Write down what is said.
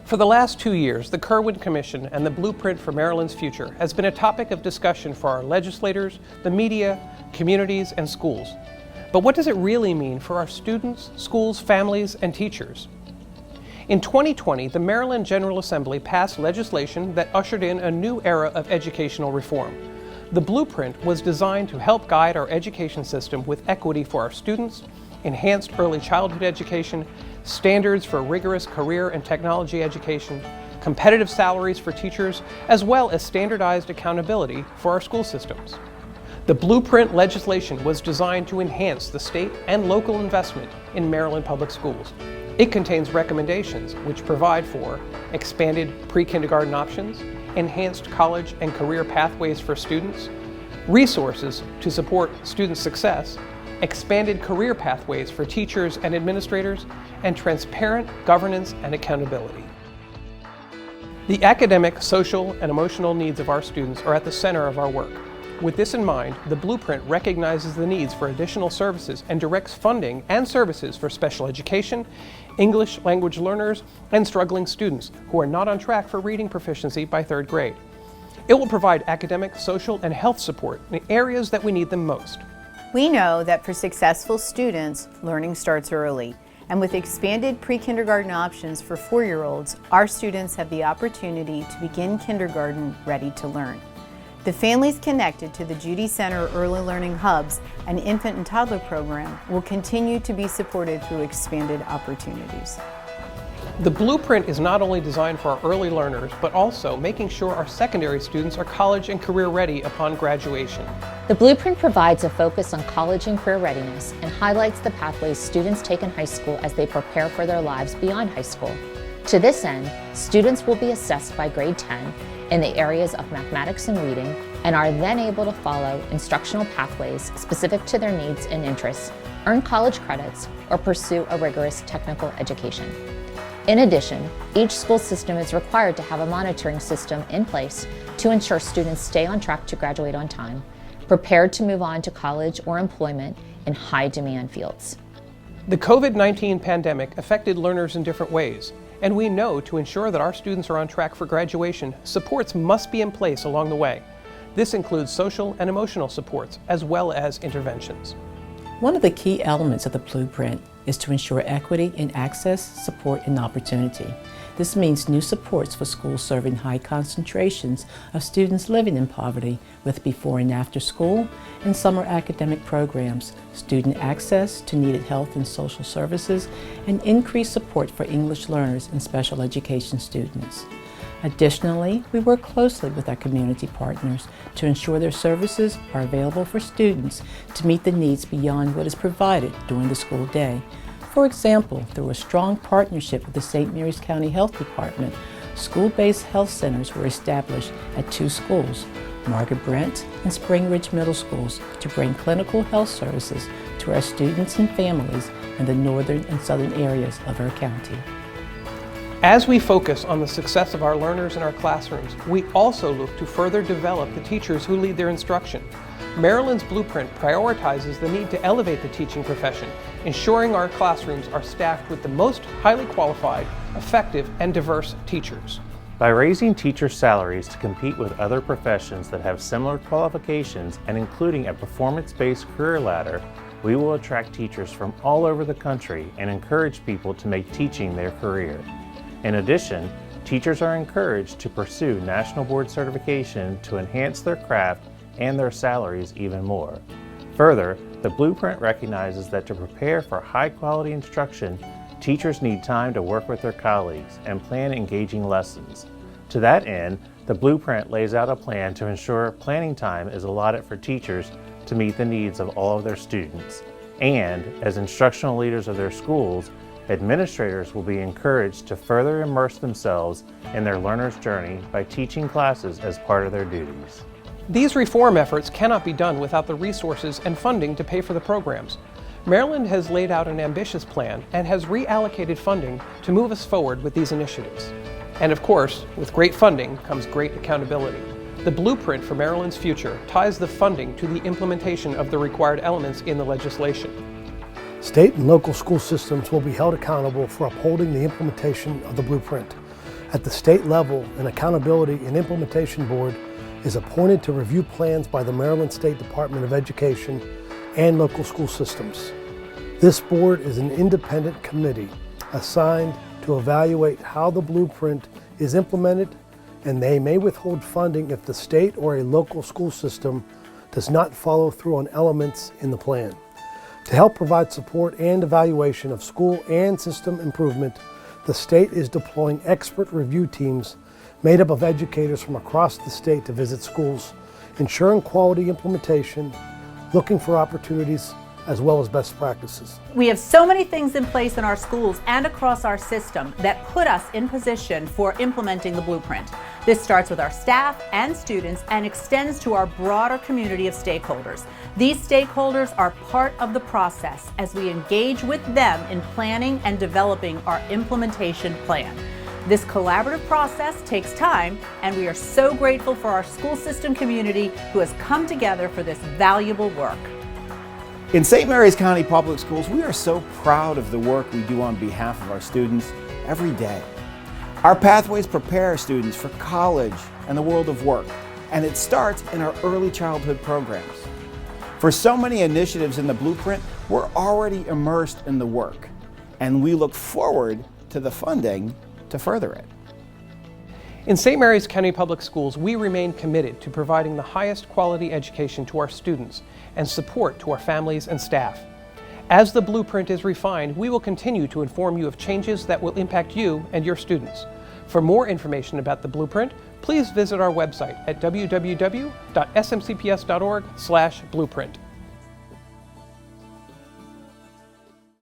For the last 2 years, the Kirwan Commission and the Blueprint for Maryland's Future has been a topic of discussion for our legislators, the media, communities, and schools. But what does it really mean for our students, schools, families, and teachers? In 2020, the Maryland General Assembly passed legislation that ushered in a new era of educational reform. The Blueprint was designed to help guide our education system with equity for our students, enhanced early childhood education, standards for rigorous career and technology education, competitive salaries for teachers, as well as standardized accountability for our school systems. The Blueprint legislation was designed to enhance the state and local investment in Maryland public schools. It contains recommendations which provide for expanded pre-kindergarten options, enhanced college and career pathways for students, resources to support student success, expanded career pathways for teachers and administrators, and transparent governance and accountability. The academic, social, and emotional needs of our students are at the center of our work. With this in mind, the Blueprint recognizes the needs for additional services and directs funding and services for special education, English language learners, and struggling students who are not on track for reading proficiency by 3rd grade. It will provide academic, social, and health support in areas that we need them most. We know that for successful students, learning starts early. And with expanded pre-kindergarten options for 4-year-olds, our students have the opportunity to begin kindergarten ready to learn. The families connected to the Judy Center Early Learning Hubs and Infant and Toddler Program will continue to be supported through expanded opportunities. The Blueprint is not only designed for our early learners, but also making sure our secondary students are college and career ready upon graduation. The Blueprint provides a focus on college and career readiness and highlights the pathways students take in high school as they prepare for their lives beyond high school. To this end, students will be assessed by grade 10 in the areas of mathematics and reading and are then able to follow instructional pathways specific to their needs and interests, earn college credits, or pursue a rigorous technical education. In addition, each school system is required to have a monitoring system in place to ensure students stay on track to graduate on time, prepared to move on to college or employment in high-demand fields. The COVID-19 pandemic affected learners in different ways, and we know to ensure that our students are on track for graduation, supports must be in place along the way. This includes social and emotional supports, as well as interventions. One of the key elements of the Blueprint is to ensure equity in access, support, and opportunity. This means new supports for schools serving high concentrations of students living in poverty with before and after school and summer academic programs, student access to needed health and social services, and increased support for English learners and special education students. Additionally, we work closely with our community partners to ensure their services are available for students to meet the needs beyond what is provided during the school day. For example, through a strong partnership with the St. Mary's County Health Department, school-based health centers were established at 2 schools, Margaret Brent and Spring Ridge Middle Schools, to bring clinical health services to our students and families in the northern and southern areas of our county. As we focus on the success of our learners in our classrooms, we also look to further develop the teachers who lead their instruction. Maryland's Blueprint prioritizes the need to elevate the teaching profession, ensuring our classrooms are staffed with the most highly qualified, effective, and diverse teachers. By raising teachers' salaries to compete with other professions that have similar qualifications and including a performance-based career ladder, we will attract teachers from all over the country and encourage people to make teaching their career. In addition, teachers are encouraged to pursue national board certification to enhance their craft and their salaries even more. Further, the Blueprint recognizes that to prepare for high-quality instruction, teachers need time to work with their colleagues and plan engaging lessons. To that end, the Blueprint lays out a plan to ensure planning time is allotted for teachers to meet the needs of all of their students. And, as instructional leaders of their schools, administrators will be encouraged to further immerse themselves in their learners' journey by teaching classes as part of their duties. These reform efforts cannot be done without the resources and funding to pay for the programs. Maryland has laid out an ambitious plan and has reallocated funding to move us forward with these initiatives. And of course, with great funding comes great accountability. The Blueprint for Maryland's Future ties the funding to the implementation of the required elements in the legislation. State and local school systems will be held accountable for upholding the implementation of the Blueprint. At the state level, an Accountability and Implementation Board is appointed to review plans by the Maryland State Department of Education and local school systems. This board is an independent committee assigned to evaluate how the blueprint is implemented, and they may withhold funding if the state or a local school system does not follow through on elements in the plan. To help provide support and evaluation of school and system improvement, the state is deploying expert review teams made up of educators from across the state to visit schools, ensuring quality implementation, looking for opportunities, as well as best practices. We have so many things in place in our schools and across our system that put us in position for implementing the blueprint. This starts with our staff and students and extends to our broader community of stakeholders. These stakeholders are part of the process as we engage with them in planning and developing our implementation plan. This collaborative process takes time, and we are so grateful for our school system community who has come together for this valuable work. In St. Mary's County Public Schools, we are so proud of the work we do on behalf of our students every day. Our pathways prepare students for college and the world of work, and it starts in our early childhood programs. For so many initiatives in the blueprint, we're already immersed in the work, and we look forward to the funding to further it. In St. Mary's County Public Schools, we remain committed to providing the highest quality education to our students and support to our families and staff. As the blueprint is refined, we will continue to inform you of changes that will impact you and your students. For more information about the blueprint, please visit our website at www.smcps.org/blueprint.